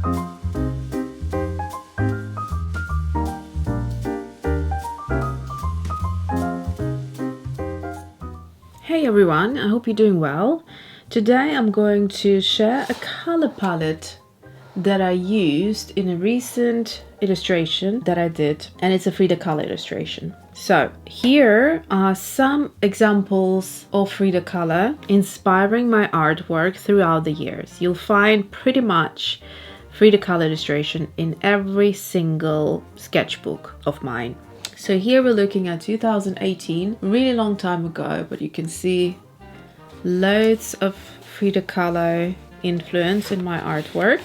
Hey everyone, I hope you're doing well. Today I'm going to share a color palette that I used in a recent illustration that I did, and it's a Frida Kahlo illustration. So here are some examples of Frida Kahlo inspiring my artwork throughout the years. You'll find pretty much Frida Kahlo illustration in every single sketchbook of mine. So here we're looking at 2018, really long time ago, but you can see loads of Frida Kahlo influence in my artwork.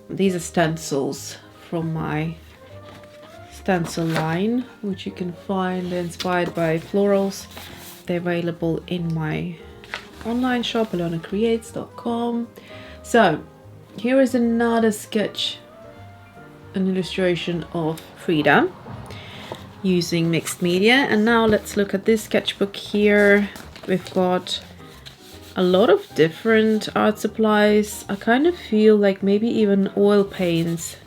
These are stencils from my stencil line, which you can find inspired by florals. They're available in my online shop, alonacreates.com. So here is another sketch, an illustration of Frida using mixed media. And now let's look at this sketchbook here. We've got a lot of different art supplies. I kind of feel like maybe even oil paints,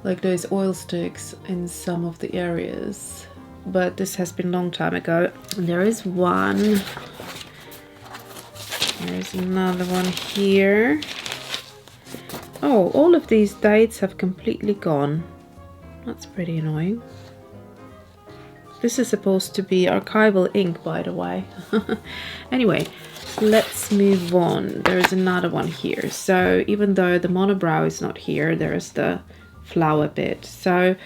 like those oil sticks in some of the areas. But this has been a long time ago. And there is one. There's another one here. Oh, all of these dates have completely gone. That's pretty annoying. This is supposed to be archival ink, by the way. Anyway, let's move on. There's another one here. So even though the monobrow is not here, there's the flower bit. So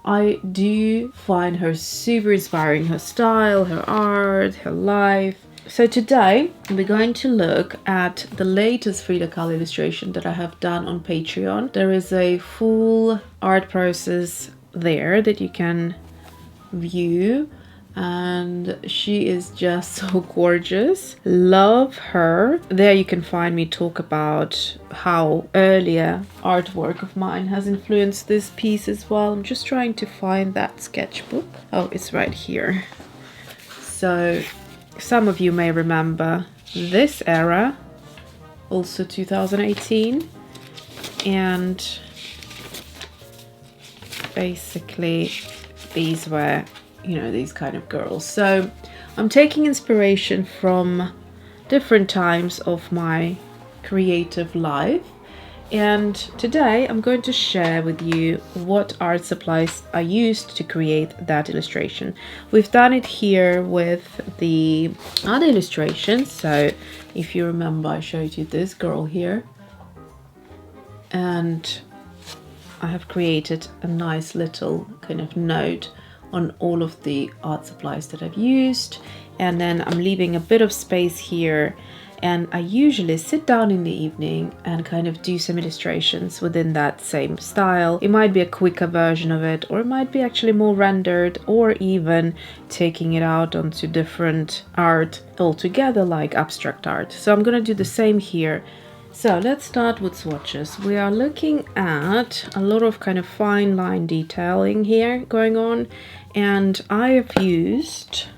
I do find her super inspiring, her style, her art, her life. So today we're going to look at the latest Frida Kahlo illustration that I have done on Patreon. There is a full art process there that you can view, and she is just so gorgeous. Love her. There you can find me talk about how earlier artwork of mine has influenced this piece as well. I'm just trying to find that sketchbook. Oh, it's right here. So some of you may remember this era, also 2018, and basically these were, you know, these kind of girls. So I'm taking inspiration from different times of my creative life, and today I'm going to share with you what art supplies I used to create that illustration. We've done it here with the other illustrations. So if you remember, I showed you this girl here, and I have created a nice little kind of note on all of the art supplies that I've used. And then I'm leaving a bit of space here, and I usually sit down in the evening and kind of do some illustrations within that same style. It might be a quicker version of it, or it might be actually more rendered, or even taking it out onto different art altogether, like abstract art. So I'm gonna do the same here. So let's start with swatches. We are looking at a lot of kind of fine line detailing here going on, and I have used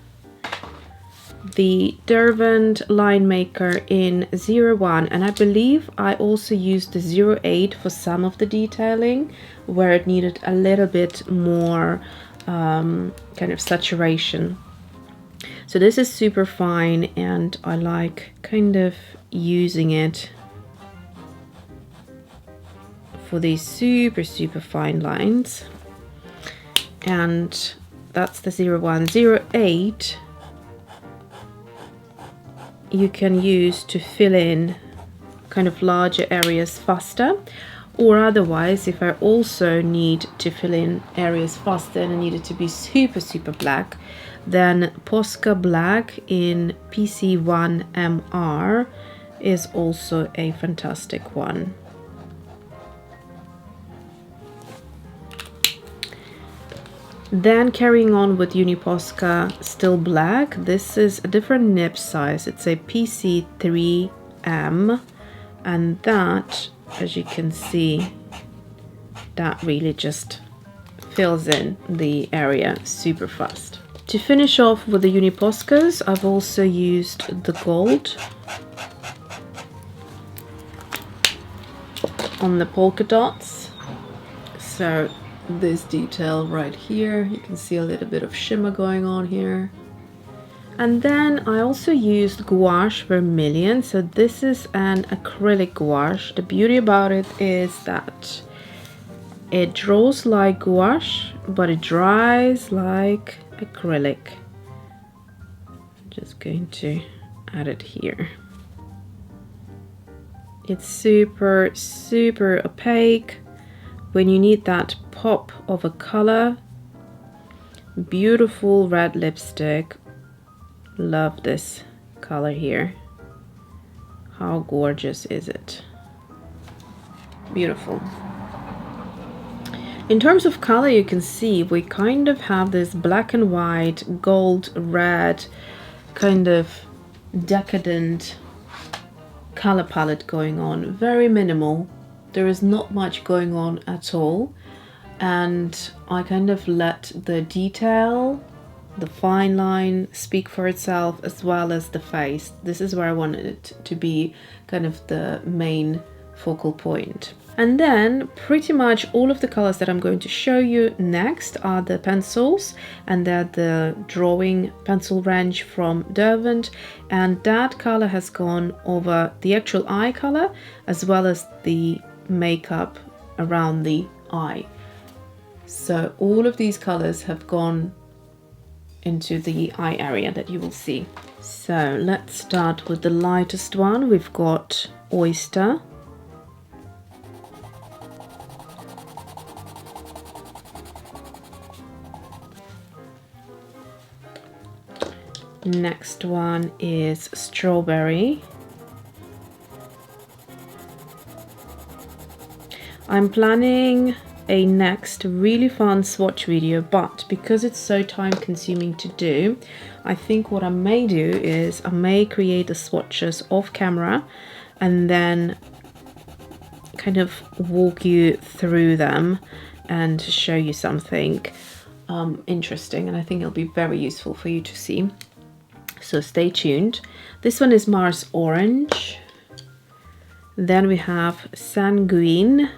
the Derwent line maker in 01, and I believe I also used the 08 for some of the detailing where it needed a little bit more kind of saturation. So this is super fine, and I like kind of using it for these super fine lines. And that's the 01. 08 you can use to fill in kind of larger areas faster, or otherwise if I also need to fill in areas faster and I need it to be super black, then Posca Black in PC1MR is also a fantastic one. Then carrying on with Uniposca Still Black, this is a different nib size. It's a PC3M, and that, as you can see, that really just fills in the area super fast. To finish off with the Uniposcas, I've also used the gold on the polka dots. So this detail right here, you can see a little bit of shimmer going on here. And then I also used gouache vermilion. So this is an acrylic gouache. The beauty about it is that it draws like gouache, but it dries like acrylic. Just going to add it here. It's super, super opaque. When you need that pop of a color, beautiful red lipstick. Love this color here. How gorgeous is it? Beautiful. In terms of color, you can see we kind of have this black and white, gold, red, kind of decadent color palette going on. Very minimal. There is not much going on at all. And I kind of let the detail, the fine line speak for itself, as well as the face. This is where I wanted it to be kind of the main focal point. And then pretty much all of the colors that I'm going to show you next are the pencils, and they're the drawing pencil range from Derwent, and that color has gone over the actual eye color as well as the makeup around the eye. So all of these colors have gone into the eye area that you will see. So let's start with the lightest one. We've got Oyster. Next one is Strawberry. I'm planning a next really fun swatch video, but because it's so time consuming to do, I think what I may do is I may create the swatches off camera and then kind of walk you through them and show you something interesting, and I think it'll be very useful for you to see. So stay tuned. This one is Mars Orange. Then we have Sanguine.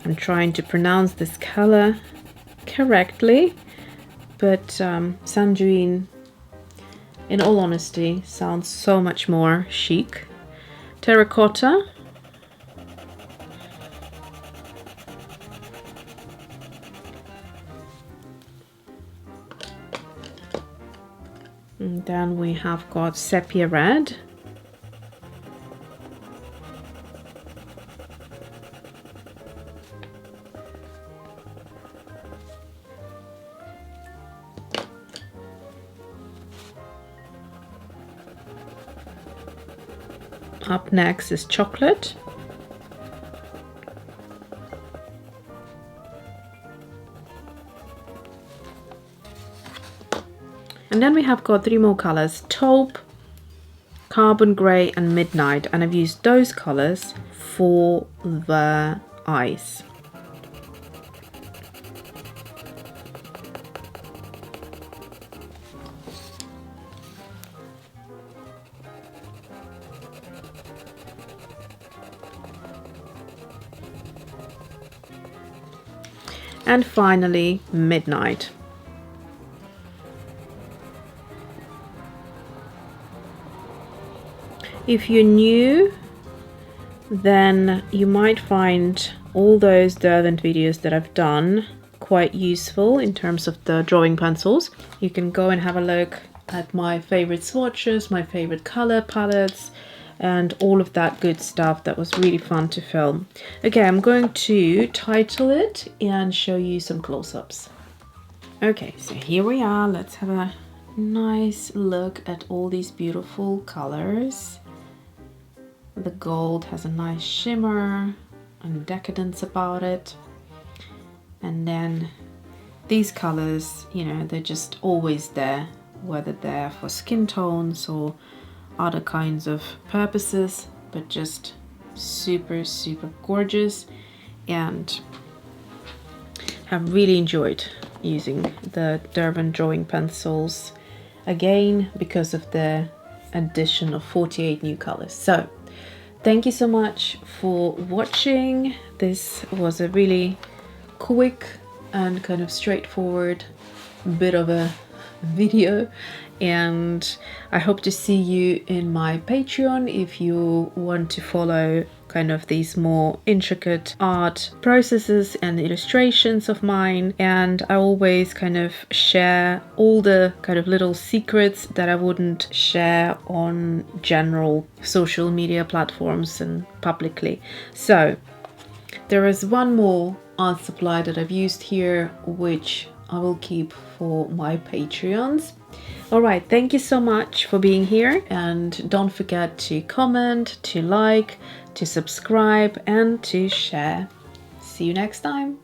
I'm trying to pronounce this color correctly, but Sanguine, in all honesty, sounds so much more chic. Terracotta. And then we have got Sepia Red. Up next is Chocolate. And then we have got three more colors: Taupe, Carbon Grey and Midnight, and I've used those colors for the eyes. And finally, Midnight. If you're new, then you might find all those Derwent videos that I've done quite useful in terms of the drawing pencils. You can go and have a look at my favorite swatches, my favorite color palettes, and all of that good stuff that was really fun to film. Okay, I'm going to title it and show you some close-ups. Okay, so here we are. Let's have a nice look at all these beautiful colors. The gold has a nice shimmer and decadence about it. And then these colors, you know, they're just always there, whether they're for skin tones or other kinds of purposes, but just super, super gorgeous, and have really enjoyed using the Derwent drawing pencils again because of the addition of 48 new colors. So thank you so much for watching. This was a really quick and kind of straightforward bit of a video, and I hope to see you in my Patreon if you want to follow kind of these more intricate art processes and illustrations of mine. And I always kind of share all the kind of little secrets that I wouldn't share on general social media platforms and publicly. So there is one more art supply that I've used here, which I will keep for my Patreons. All right, thank you so much for being here, and don't forget to comment, to like, to subscribe, and to share. See you next time.